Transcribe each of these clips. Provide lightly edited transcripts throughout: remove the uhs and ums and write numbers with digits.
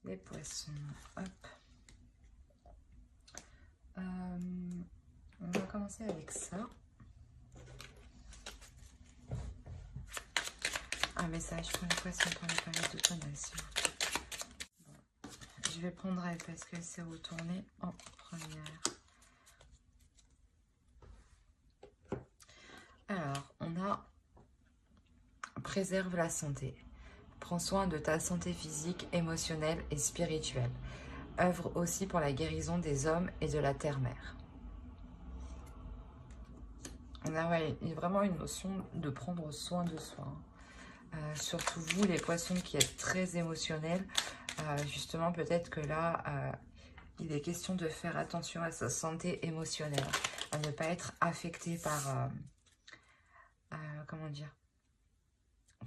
Les poissons, hop. On va commencer avec ça. Un message pour les poissons pour les périodes d'automne, s'il vous plaît. Bon. Je vais prendre elle parce qu'elle s'est retournée en première. Alors, on a préserve la santé. Prends soin de ta santé physique, émotionnelle et spirituelle. Œuvre aussi pour la guérison des hommes et de la terre-mère. On a vraiment une notion de prendre soin de soi. Surtout vous, les poissons qui êtes très émotionnels. Justement, peut-être que là, il est question de faire attention à sa santé émotionnelle. À ne pas être affecté par, comment dire,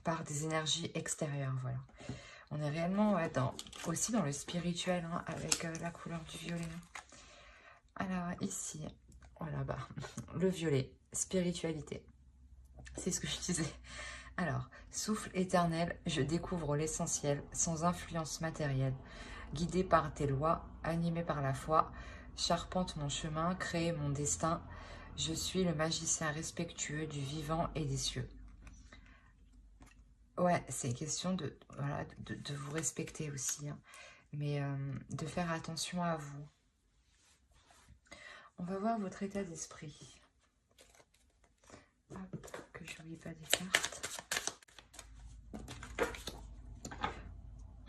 par des énergies extérieures, voilà. On est réellement aussi dans le spirituel, hein, avec la couleur du violet. Alors ici, voilà, bah, le violet, spiritualité. C'est ce que je disais. Alors, souffle éternel, je découvre l'essentiel, sans influence matérielle. Guidé par tes lois, animé par la foi, charpente mon chemin, crée mon destin. Je suis le magicien respectueux du vivant et des cieux. Ouais, c'est question de, voilà, de vous respecter aussi, hein, mais de faire attention à vous. On va voir votre état d'esprit. Hop, que je n'oublie pas des cartes.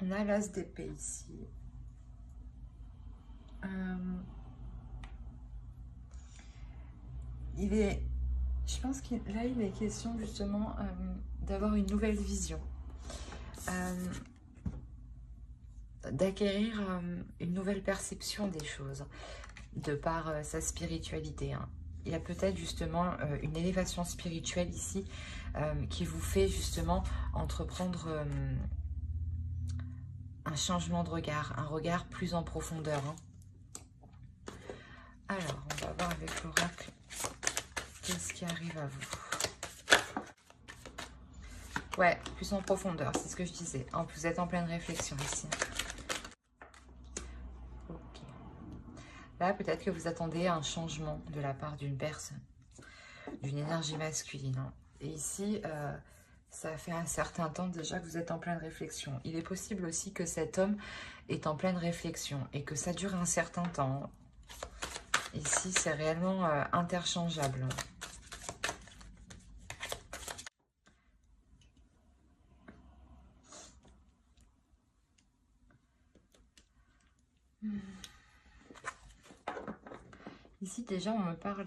On a l'as d'épée ici. Je pense qu'il là, il est question justement d'avoir une nouvelle vision. D'acquérir une nouvelle perception des choses de par sa spiritualité, hein. Il y a peut-être justement une élévation spirituelle ici qui vous fait justement entreprendre un changement de regard, un regard plus en profondeur, hein. Alors, on va voir avec l'oracle qu'est-ce qui arrive à vous. Ouais, plus en profondeur, c'est ce que je disais. Vous êtes en pleine réflexion ici. Ok. Là, peut-être que vous attendez un changement de la part d'une personne, d'une énergie masculine, hein. Et ici, ça fait un certain temps déjà que vous êtes en pleine réflexion. Il est possible aussi que cet homme est en pleine réflexion et que ça dure un certain temps. Ici, c'est réellement interchangeable. Ici, déjà, on me parle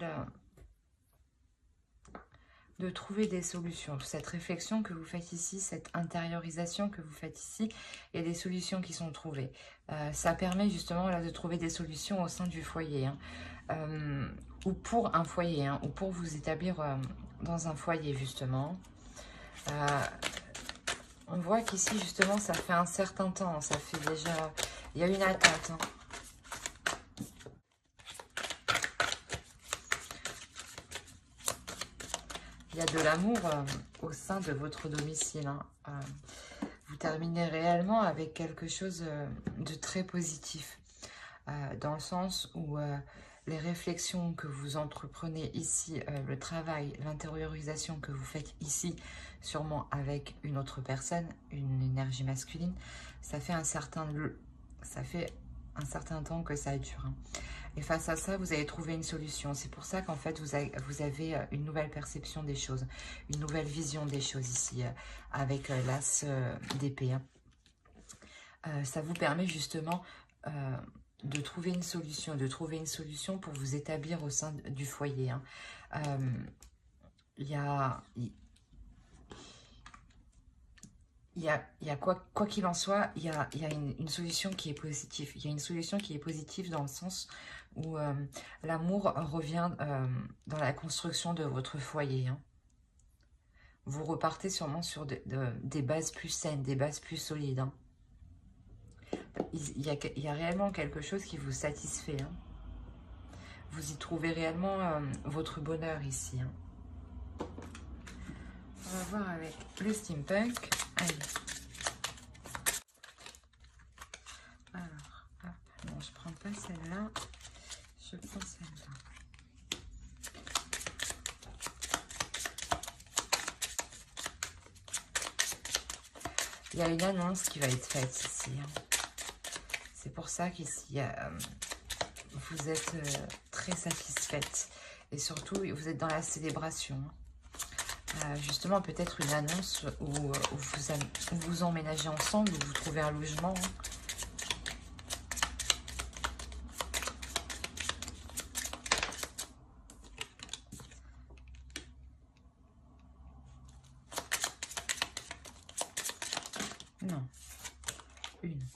de trouver des solutions. Cette réflexion que vous faites ici, cette intériorisation que vous faites ici, il y a des solutions qui sont trouvées. Ça permet justement là de trouver des solutions au sein du foyer, hein. Ou pour un foyer, hein, ou pour vous établir dans un foyer justement. On voit qu'ici justement ça fait un certain temps, hein, ça fait déjà, il y a une attente, hein. Il y a de l'amour au sein de votre domicile, hein. Vous terminez réellement avec quelque chose de très positif, dans le sens où les réflexions que vous entreprenez ici, le travail, l'intériorisation que vous faites ici, sûrement avec une autre personne, une énergie masculine, ça fait un certain temps que ça dure, hein. Et face à ça, vous avez trouvé une solution. C'est pour ça qu'en fait, vous avez une nouvelle perception des choses, une nouvelle vision des choses ici, avec l'as d'épée, hein. Ça vous permet justement de trouver une solution pour vous établir au sein du foyer, hein. Il y a quoi qu'il en soit, il y a une solution qui est positive. Il y a une solution qui est positive dans le sens où l'amour revient dans la construction de votre foyer, hein. Vous repartez sûrement sur des bases plus saines, des bases plus solides, hein. Il y a réellement quelque chose qui vous satisfait, hein. Vous y trouvez réellement votre bonheur ici, hein. On va voir avec le steampunk. Allez. pas celle-là. Je prends celle-là. Il y a une annonce qui va être faite ici. C'est pour ça qu'ici, vous êtes très satisfaite. Et surtout, vous êtes dans la célébration. Justement, peut-être une annonce où vous emménagez ensemble, où vous trouvez un logement. Non. Une.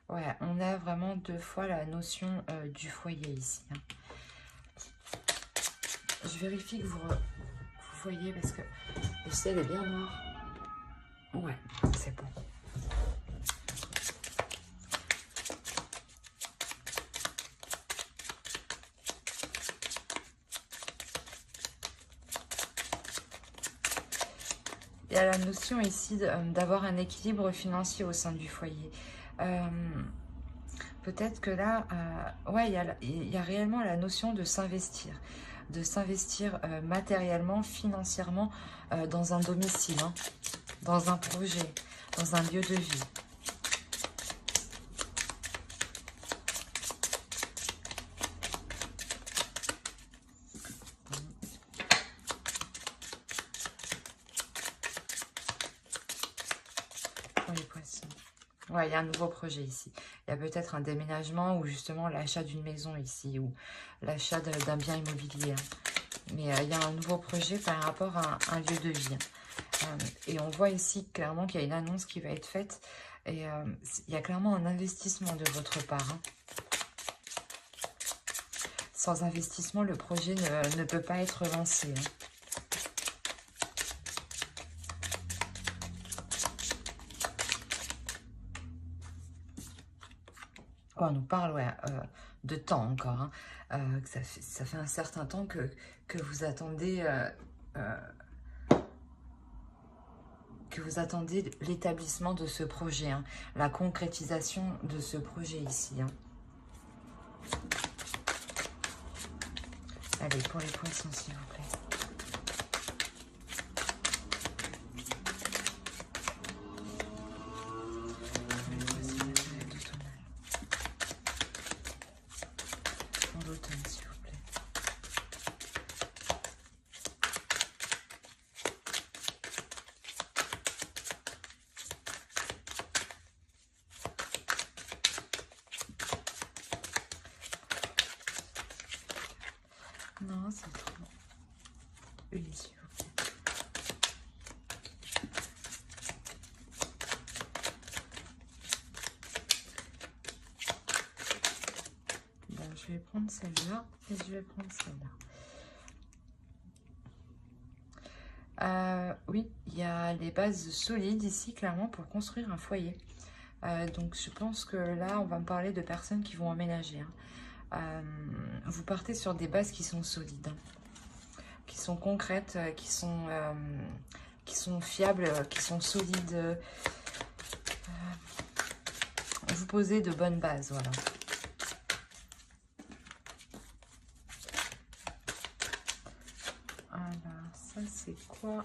Ouais, on a vraiment deux fois la notion du foyer ici. Je vérifie que vous voyez parce que le ciel est bien noir. Ouais, c'est bon. Il y a la notion ici d'avoir un équilibre financier au sein du foyer. Peut-être que là, ouais, il y a réellement la notion de s'investir matériellement, financièrement dans un domicile, hein, dans un projet, dans un lieu de vie. Les poissons. Ouais, il y a un nouveau projet ici. Il y a peut-être un déménagement ou justement l'achat d'une maison ici ou l'achat d'un bien immobilier. Mais il y a un nouveau projet par rapport à un lieu de vie. Et on voit ici clairement qu'il y a une annonce qui va être faite. Et il y a clairement un investissement de votre part. Sans investissement, le projet ne peut pas être lancé. On nous parle ouais, de temps encore. Ça fait un certain temps que vous attendez l'établissement de ce projet, la concrétisation de ce projet ici. Allez, pour les poissons, s'il vous plaît. L'automne, s'il vous plaît. Non, c'est trop. Une, s'il vous plaît. Bon, je vais prendre celle-là et je vais prendre celle-là. Oui, il y a les bases solides ici, clairement, pour construire un foyer. Donc, je pense que là, on va me parler de personnes qui vont emménager. Vous partez sur des bases qui sont solides, qui sont concrètes, qui sont fiables, qui sont solides. Vous posez de bonnes bases, voilà. Alors, ça, c'est quoi?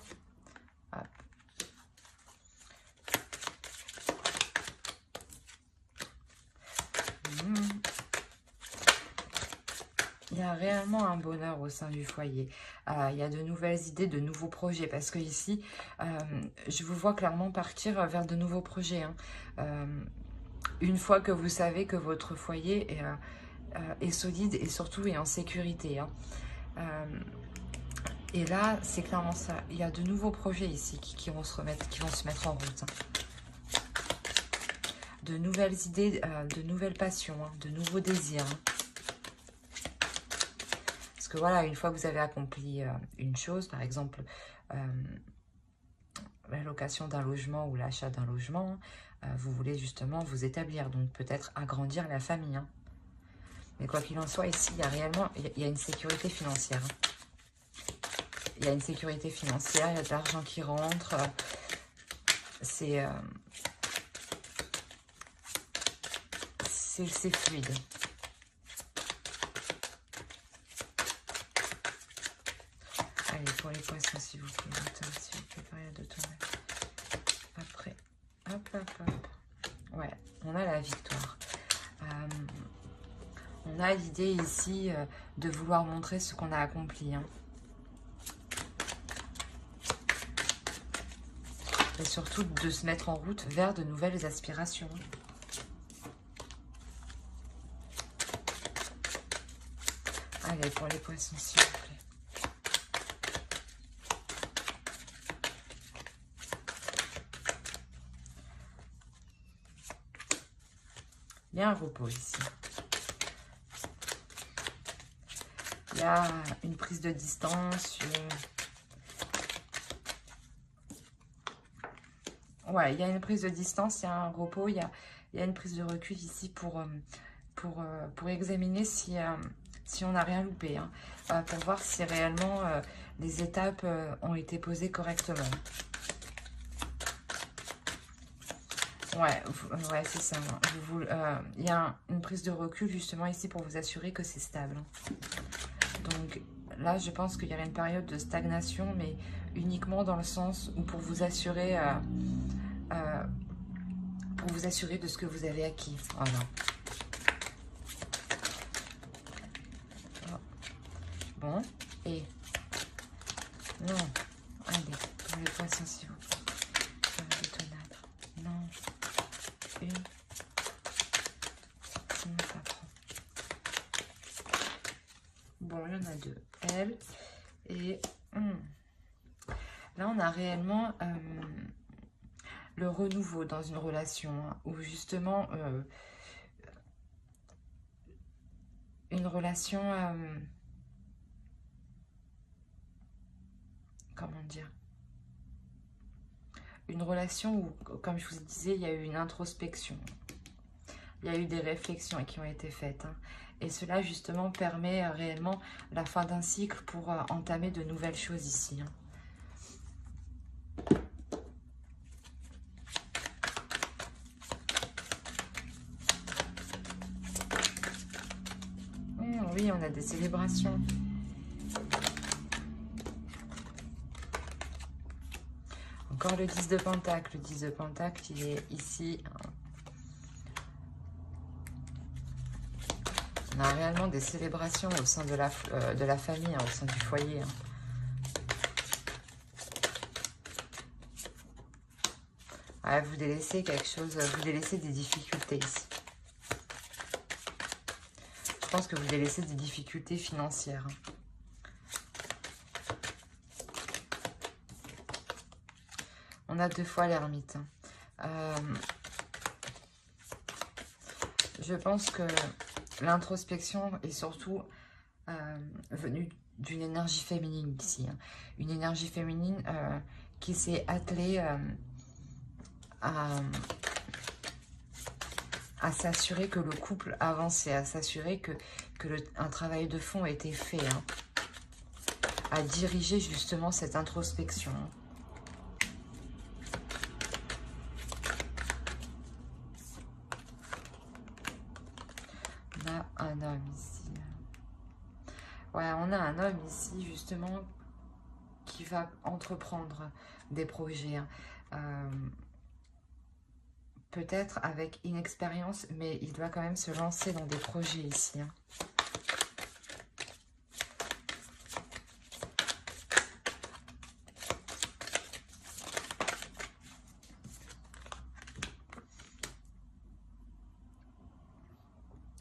Hop. Il y a réellement un bonheur au sein du foyer. Il y a de nouvelles idées, de nouveaux projets. Parce que ici, je vous vois clairement partir vers de nouveaux projets. Une fois que vous savez que votre foyer est solide et surtout est en sécurité. Et là, c'est clairement ça. Il y a de nouveaux projets ici qui vont se mettre en route. De nouvelles idées, de nouvelles passions, de nouveaux désirs. Parce que voilà, une fois que vous avez accompli une chose, par exemple, la location d'un logement ou l'achat d'un logement, vous voulez justement vous établir, donc peut-être agrandir la famille. Mais quoi qu'il en soit, ici, il y a réellement une sécurité financière. il y a une sécurité financière, il y a de l'argent qui rentre. C'est fluide. Allez, pour les poissons, s'il vous plaît, s'il vous plaît, période de tournage. Après, hop, hop, hop. Ouais, on a la victoire. On a l'idée ici de vouloir montrer ce qu'on a accompli. Hein. Et surtout de se mettre en route vers de nouvelles aspirations. Allez, pour les poissons, s'il vous plaît. Il y a un repos ici. Il y a une prise de distance. Ouais, il y a une prise de distance, il y a un repos, il y a une prise de recul ici pour examiner si on n'a rien loupé. Hein. Pour voir si réellement les étapes ont été posées correctement. Ouais, c'est ça. Il y a une prise de recul justement ici pour vous assurer que c'est stable. Donc là, je pense qu'il y aurait une période de stagnation, mais uniquement dans le sens où pour vous assurer de ce que vous avez acquis. Voilà. Bon, et non, allez, pour les poissons, s'il vous plaît. Non, une, sinon ça prend. Bon, il y en a deux. Elle et là, on a réellement le renouveau dans une relation hein, où justement une relation, comment dire, une relation où, comme je vous disais, il y a eu une introspection, il y a eu des réflexions qui ont été faites. Hein, et cela justement permet réellement la fin d'un cycle pour entamer de nouvelles choses ici. Hein. Oui, on a des célébrations. Encore le 10 de Pentacle. Le 10 de Pentacle, il est ici. On a réellement des célébrations au sein de la famille, hein, au sein du foyer. Hein. Ouais, vous délaissez quelque chose, vous délaissez des difficultés ici. Je pense que vous délaissez des difficultés financières. On a deux fois l'ermite. Je pense que l'introspection est surtout venue d'une énergie féminine ici. Hein. Une énergie féminine qui s'est attelée à s'assurer que le couple avançait, à s'assurer que un travail de fond a été fait, hein, à diriger justement cette introspection. On a un homme ici. Ouais, on a un homme ici justement qui va entreprendre des projets. Hein. Peut-être avec inexpérience, mais il doit quand même se lancer dans des projets ici. Hein.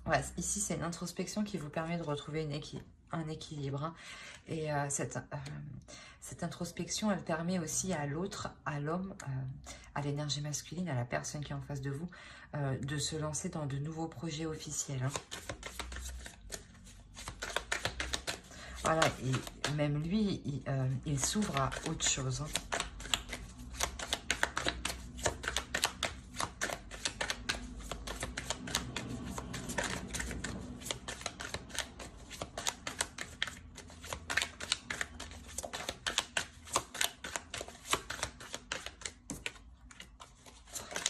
Ouais, ici, c'est une introspection qui vous permet de retrouver un équilibre. Hein. Et cette introspection, elle permet aussi à l'autre, à l'homme, à l'énergie masculine, à la personne qui est en face de vous, de se lancer dans de nouveaux projets officiels. Hein. Voilà, et même lui, il s'ouvre à autre chose. Hein.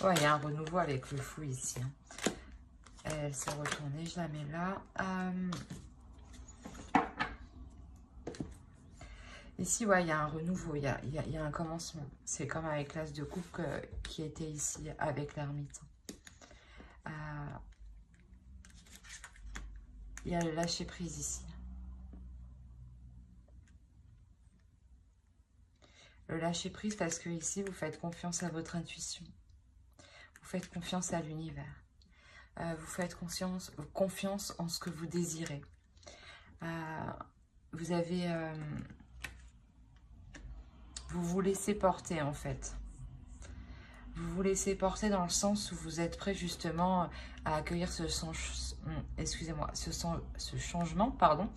Ouais, il y a un renouveau avec le fou ici. Hein. Elle s'est retournée, je la mets là. Ici, ouais, il y a un renouveau, il y a un commencement. C'est comme avec l'as de coupe qui était ici avec l'ermite. Il y a le lâcher prise ici. Le lâcher prise parce que ici, vous faites confiance à votre intuition. Vous faites confiance à l'univers. Vous faites confiance en ce que vous désirez. Vous avez... vous vous laissez porter en fait. Vous vous laissez porter dans le sens où vous êtes prêt justement à accueillir ce changement, pardon.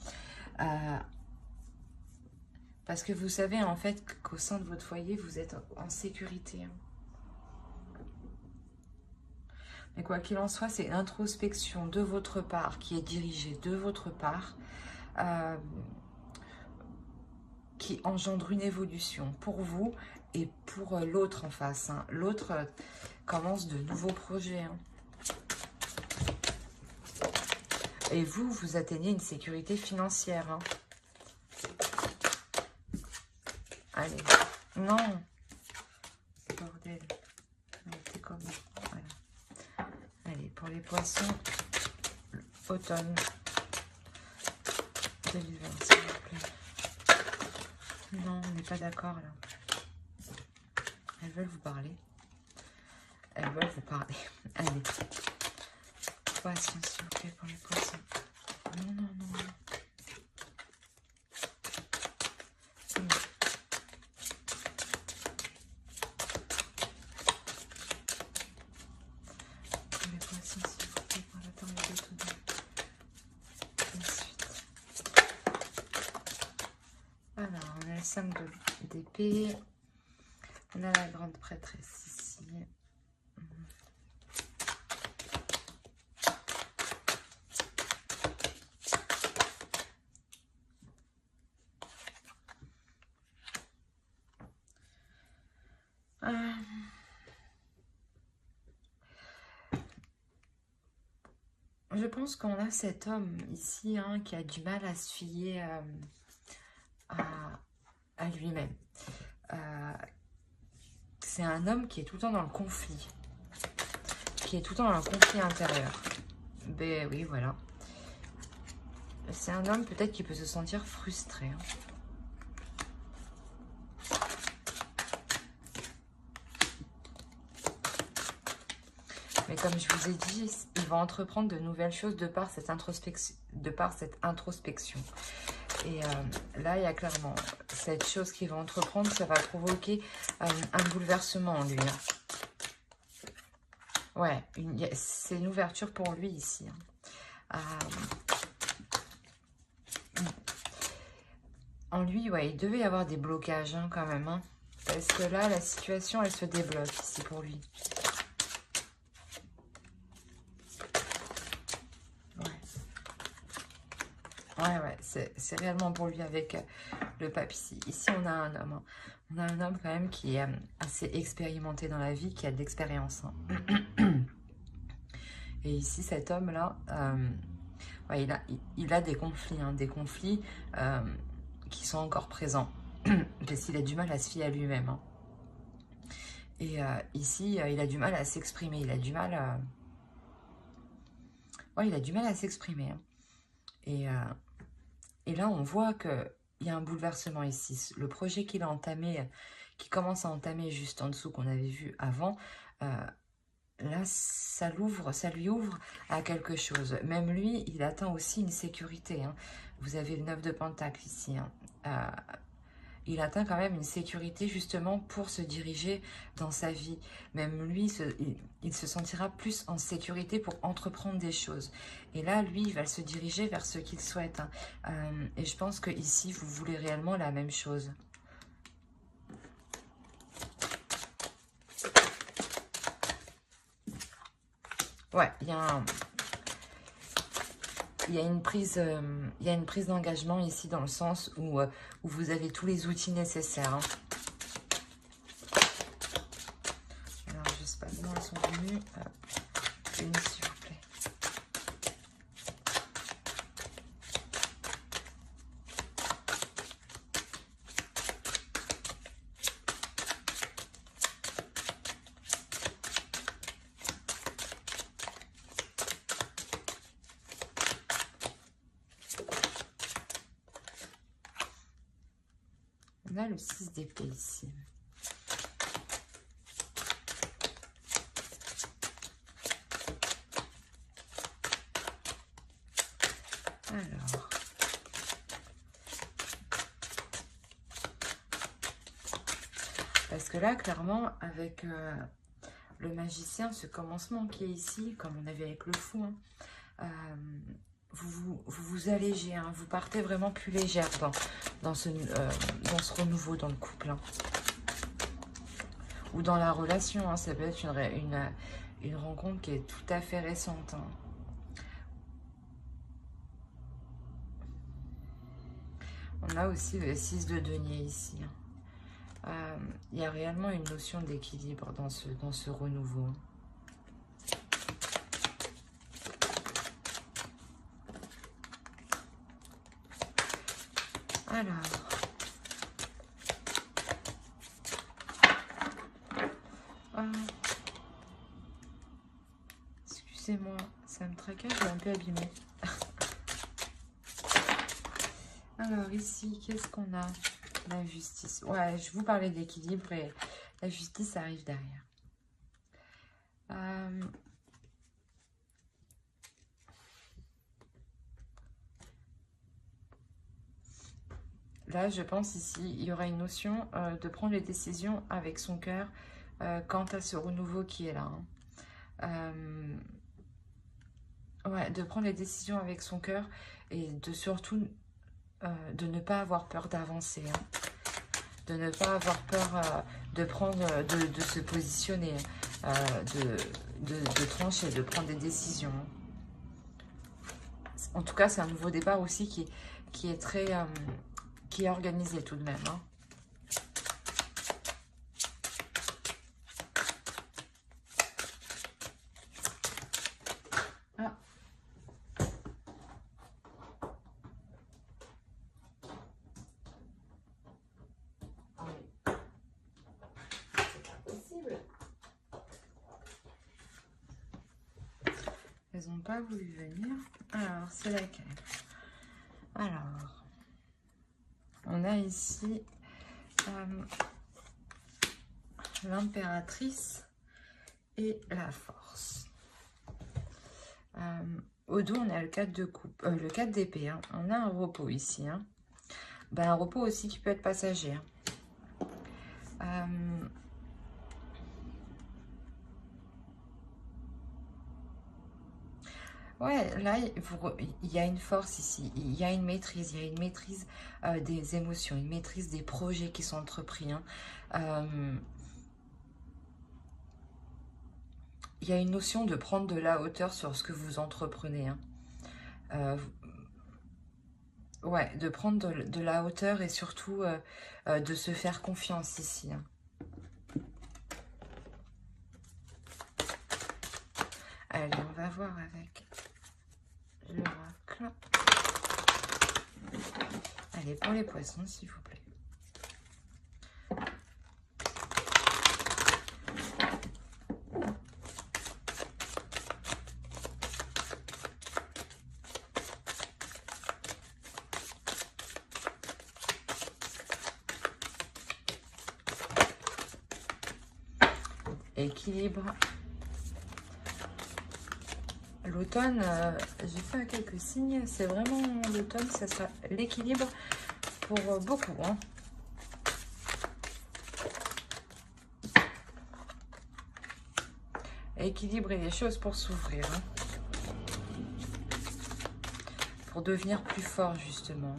Parce que vous savez en fait qu'au sein de votre foyer, vous êtes en sécurité. Mais quoi qu'il en soit, c'est l'introspection de votre part qui est dirigée de votre part, qui engendre une évolution pour vous et pour l'autre en face. Hein. L'autre commence de nouveaux projets. Hein. Et vous, vous atteignez une sécurité financière. Hein. Allez, non, bordel, t'es comment, voilà. Allez, pour les poissons, automne 2020, s'il vous plaît. Non, on n'est pas d'accord là. Elles veulent vous parler. Elles veulent vous parler. Allez, poissons, s'il vous plaît, pour les poissons. Non, non, non, non. Alors, on a le 5 d'épée. On a la grande prêtresse ici. Je pense qu'on a cet homme ici hein, qui a du mal à se fier à lui-même. C'est un homme qui est tout le temps dans le conflit. Qui est tout le temps dans le conflit intérieur. Ben oui, voilà. C'est un homme peut-être qui peut se sentir frustré. Hein. Mais comme je vous ai dit, il va entreprendre de nouvelles choses de par cette introspection. Et là, il y a clairement cette chose qu'il va entreprendre, ça va provoquer un bouleversement en lui. Hein. Ouais, c'est une ouverture pour lui ici. Hein. En lui, ouais, il devait y avoir des blocages hein, quand même. Hein, parce que là, la situation, elle se débloque ici pour lui. Ouais, c'est réellement pour lui avec le pape ici. Ici, on a un homme. Hein. On a un homme quand même qui est assez expérimenté dans la vie, qui a de l'expérience. Hein. Et ici, cet homme-là, ouais, il a des conflits. Hein, des conflits qui sont encore présents. Parce qu'il a du mal à se fier à lui-même. Hein. Et ici, il a du mal à s'exprimer. Il a du mal à... Ouais, il a du mal à s'exprimer. Hein. Et là, on voit qu'il y a un bouleversement ici. Le projet qu'il a entamé, qui commence à entamer juste en dessous, qu'on avait vu avant, là, ça lui ouvre à quelque chose. Même lui, il atteint aussi une sécurité. Hein. Vous avez le 9 de Pentacle ici. Hein. Il atteint quand même une sécurité justement pour se diriger dans sa vie. Même lui, il se sentira plus en sécurité pour entreprendre des choses. Et là, lui, il va se diriger vers ce qu'il souhaite. Hein. Et je pense que ici, vous voulez réellement la même chose. Ouais, il y a une prise d'engagement ici dans le sens où vous avez tous les outils nécessaires. Hein. Alors, je sais pas comment elles sont sont venues. Une, s'il vous plaît. On a le 6 d'épée ici. Alors, parce que là, clairement, avec le magicien, ce commencement qui est ici, comme on avait avec le fou, hein, vous allégez, hein, vous partez vraiment plus légère dans ce renouveau dans le couple. Hein. Ou dans la relation, hein, ça peut être une rencontre qui est tout à fait récente. Hein. On a aussi le 6 de denier ici. Il y a réellement une notion d'équilibre dans ce renouveau. Alors. Excusez-moi, ça me tracasse, je vais un peu abîmer. Alors ici, qu'est-ce qu'on a? La justice. Ouais, je vous parlais d'équilibre et la justice arrive derrière. Là, je pense ici, il y aura une notion de prendre les décisions avec son cœur quant à ce renouveau qui est là. Hein. Ouais, de prendre les décisions avec son cœur et de surtout de ne pas avoir peur d'avancer. Hein. De ne pas avoir peur de prendre, de se positionner, de trancher, de prendre des décisions. En tout cas, c'est un nouveau départ aussi qui est très, qui est organisé tout de même. Hein. Ah. Elles n'ont pas voulu venir. Alors, c'est laquelle? Alors, on a ici l'impératrice et la force. Au dos, on a le 4 de coupe, le 4 d'épée. Hein. On a un repos ici. Hein. Ben, un repos aussi qui peut être passager. Hein. Ouais, là, il y a une force ici, il y a une maîtrise, des émotions, une maîtrise des projets qui sont entrepris. Hein. Il y a une notion de prendre de la hauteur sur ce que vous entreprenez. Hein. Ouais, de prendre de la hauteur et surtout de se faire confiance ici. Hein. Allez, on va voir avec l'oracle. Allez, pour les poissons, s'il vous plaît. Équilibre. L'automne, j'ai fait quelques signes, c'est vraiment l'automne, ça sera l'équilibre pour beaucoup. Hein. Équilibrer les choses pour s'ouvrir. Hein. Pour devenir plus fort, justement.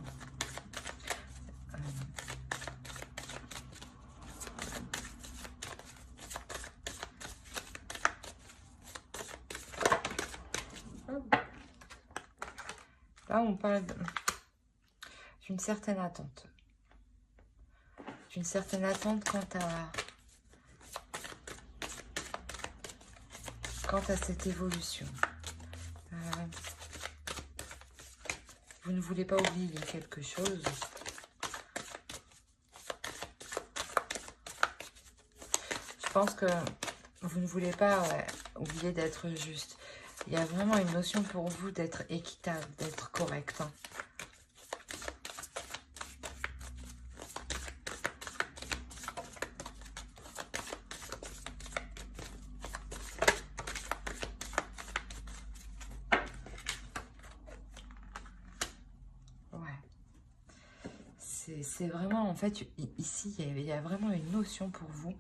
Là, on parle d'une certaine attente. D'une certaine attente quant à... quant à cette évolution. Vous ne voulez pas oublier quelque chose. Je pense que vous ne voulez pas oublier d'être juste. Il y a vraiment une notion pour vous d'être équitable, d'être correct. Hein. C'est vraiment, en fait, ici, il y a vraiment une notion pour vous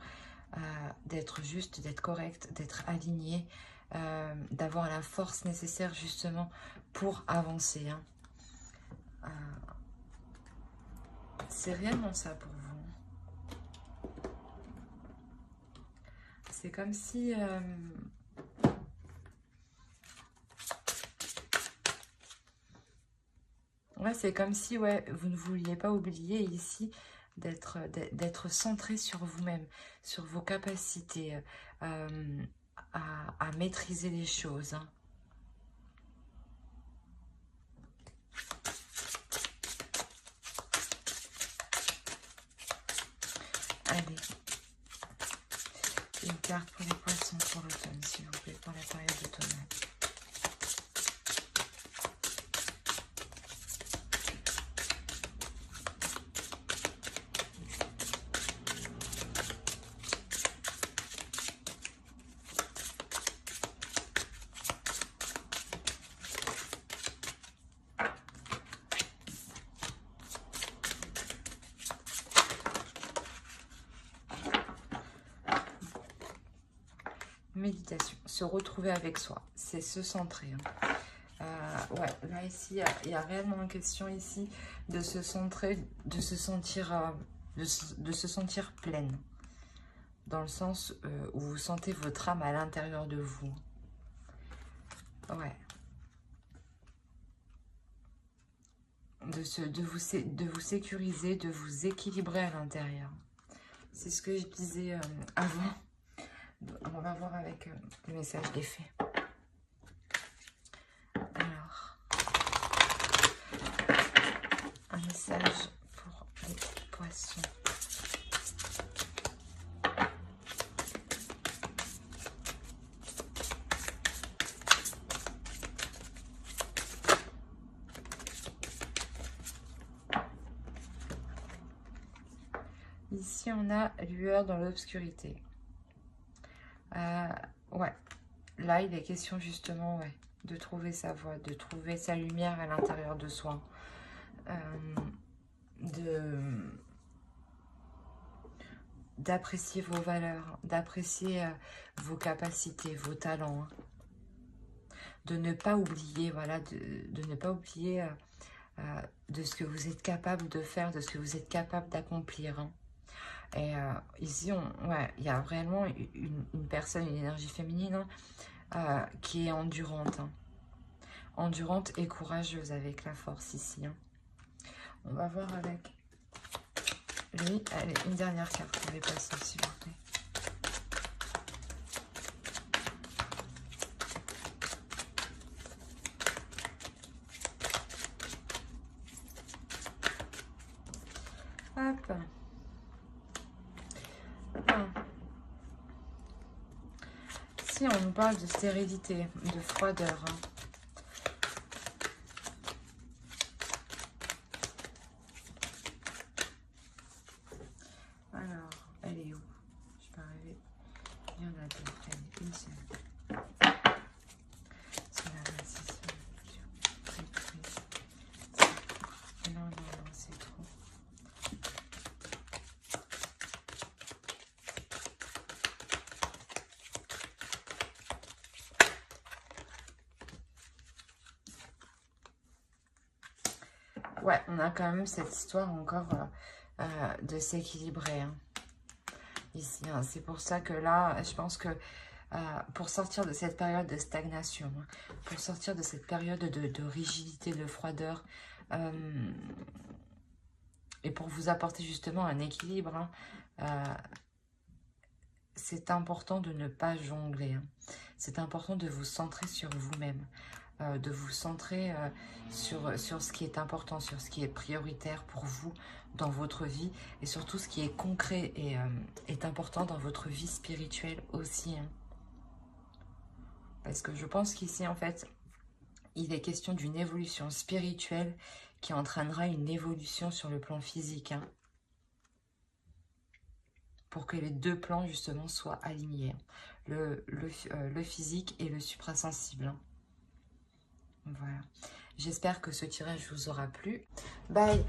d'être juste, d'être correct, d'être aligné, d'avoir la force nécessaire justement pour avancer. Hein. C'est réellement ça pour vous. C'est comme si... ouais, c'est comme si vous ne vouliez pas oublier ici d'être centré sur vous-même, sur vos capacités à maîtriser les choses. Hein. Allez, une carte pour les poissons pour l'automne, s'il vous plaît, pour la période automnale. Méditation, se retrouver avec soi, c'est se centrer. Hein. Ouais, là ici, il y a réellement une question ici de se centrer, de se sentir, de se sentir pleine. Dans le sens où vous sentez votre âme à l'intérieur de vous. Ouais. De vous sécuriser, de vous équilibrer à l'intérieur. C'est ce que je disais avant. On va voir avec le message des fées. Alors, un message pour les poissons. Ici, on a lueur dans l'obscurité. Ouais, là, il est question justement de trouver sa voie, de trouver sa lumière à l'intérieur de soi. D'apprécier vos valeurs, d'apprécier vos capacités, vos talents. Hein. De ne pas oublier, voilà, de ne pas oublier de ce que vous êtes capable de faire, de ce que vous êtes capable d'accomplir. Hein. Et ici, il y a réellement une personne, une énergie féminine qui est endurante. Hein. Endurante et courageuse avec la force ici. Hein. On va voir avec lui. Allez, une dernière carte pour les poissons, s'il vous plaît. Hop. Ici, on nous parle de stérilité, de froideur. Hein. Alors, elle est où? Je peux arriver. Il y en a deux. Allez, une seule. C'est la racine. Non, non, non, c'est trop. Ouais, on a quand même cette histoire encore de s'équilibrer. Hein. Ici, hein. C'est pour ça que là, je pense que pour sortir de cette période de stagnation, hein, pour sortir de cette période de rigidité, de froideur, et pour vous apporter justement un équilibre, hein, c'est important de ne pas jongler. Hein. C'est important de vous centrer sur vous-même, de vous centrer sur ce qui est important, sur ce qui est prioritaire pour vous dans votre vie et surtout ce qui est concret et est important dans votre vie spirituelle aussi. Hein. Parce que je pense qu'ici, en fait, il est question d'une évolution spirituelle qui entraînera une évolution sur le plan physique. Hein. Pour que les deux plans, justement, soient alignés. Le physique et le suprasensible. Hein. Voilà. J'espère que ce tirage vous aura plu. Bye!